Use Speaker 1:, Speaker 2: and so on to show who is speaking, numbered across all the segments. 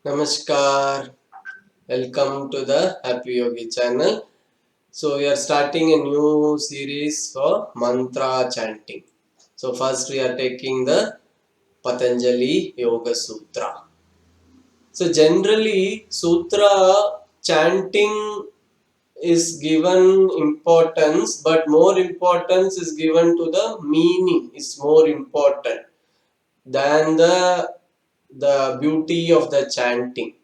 Speaker 1: Namaskar. Welcome to the Happy Yogi channel. So we are starting a new series for mantra chanting. So first we are taking the Patanjali Yoga Sutra. So generally sutra chanting is given importance, but more importance is given to the meaning is more important than the beauty of the chanting,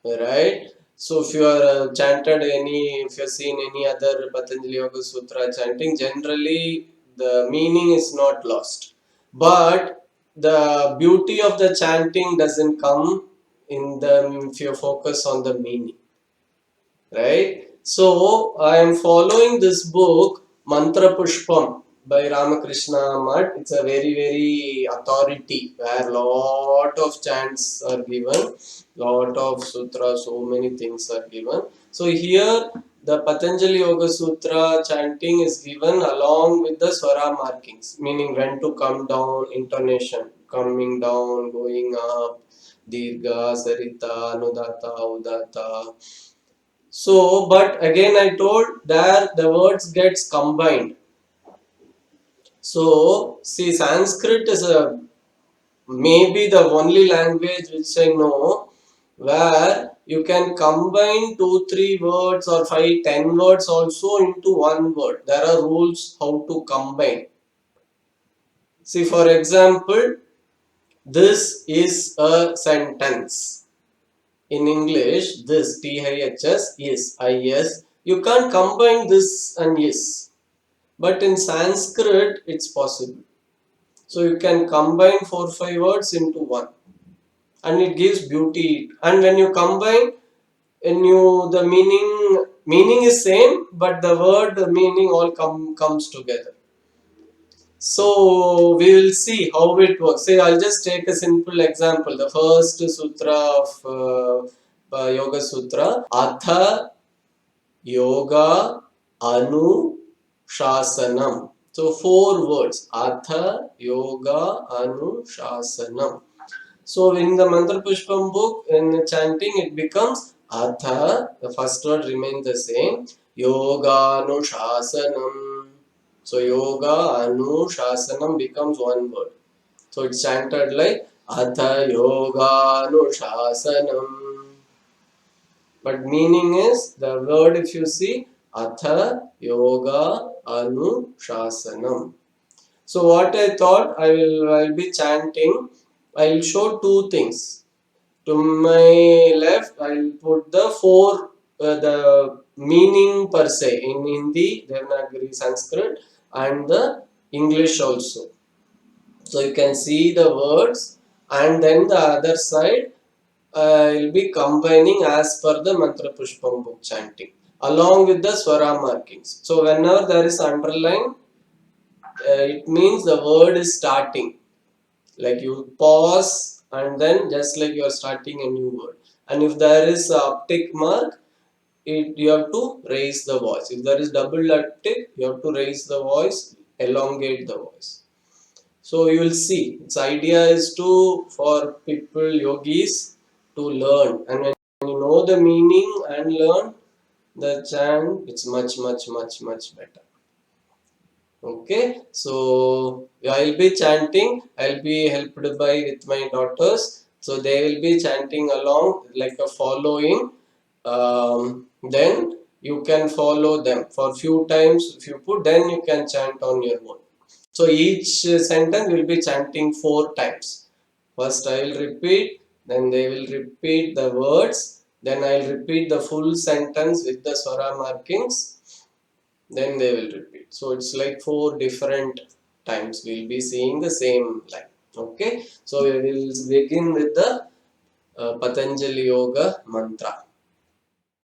Speaker 1: right? So if you are if you have seen any other Patanjali Yoga Sutra chanting, generally the meaning is not lost, but the beauty of the chanting doesn't come in the if you focus on the meaning, right? So I am following this book Mantra Pushpam by Ramakrishna Math. It's a very authority where lot of chants are given, lot of sutras, so many things are given. So here the Patanjali Yoga Sutra chanting is given along with the swara markings, meaning when to come down, intonation, coming down, going up, dirgha, sarita, anudata, udata. So, but again I told there the words gets combined. So, see, Sanskrit is a maybe the only language which I know where you can combine 2, 3 words or 5, 10 words also into one word. There are rules how to combine. See, for example, this is a sentence. In English, this THS is. You can't combine this and is. But in Sanskrit, it's possible. So you can combine 4, 5 words into one, and it gives beauty. And when you combine, the meaning is same, but the meaning all comes together. So we will see how it works. Say I'll just take a simple example. The first sutra of Yoga Sutra, Atha Yoga Anu Shasanam. So 4 words. Atha Yoga Anu Shasanam. So in the Mantra Pushpam book, in chanting, it becomes Atha. The first word remains the same. Yoga Anu Shasanam. So Yoga Anu Shasanam becomes one word. So it's chanted like Atha Yoga Anu Shasanam. But meaning is the word, if you see, Atha Yoga Anu Shasanam. So what I thought, I'll be chanting. I'll show 2 things. To my left, I'll put the 4 the meaning per se in Hindi, Devanagari, Sanskrit, and the English also. So you can see the words, and then the other side will be combining as per the Mantra Pushpam book chanting along with the Swara markings. So whenever there is underline, it means the word is starting. Like you pause and then just like you are starting a new word. And if there is a uptick mark, you have to raise the voice. If there is double uptick, you have to raise the voice, elongate the voice. So you will see, its idea is for people, yogis, to learn. And when you know the meaning and learn the chant, it's much better. Okay, so I'll be chanting. I'll be helped by with my daughters. So they will be chanting along like a following. Then you can follow them for few times. If you put, then you can chant on your own. So each sentence will be chanting 4 times. First I will repeat, then they will repeat the words, then I will repeat the full sentence with the swara markings, then they will repeat. So it's like 4 different times we will be seeing the same line. Okay, so we will begin with the Patanjali Yoga mantra.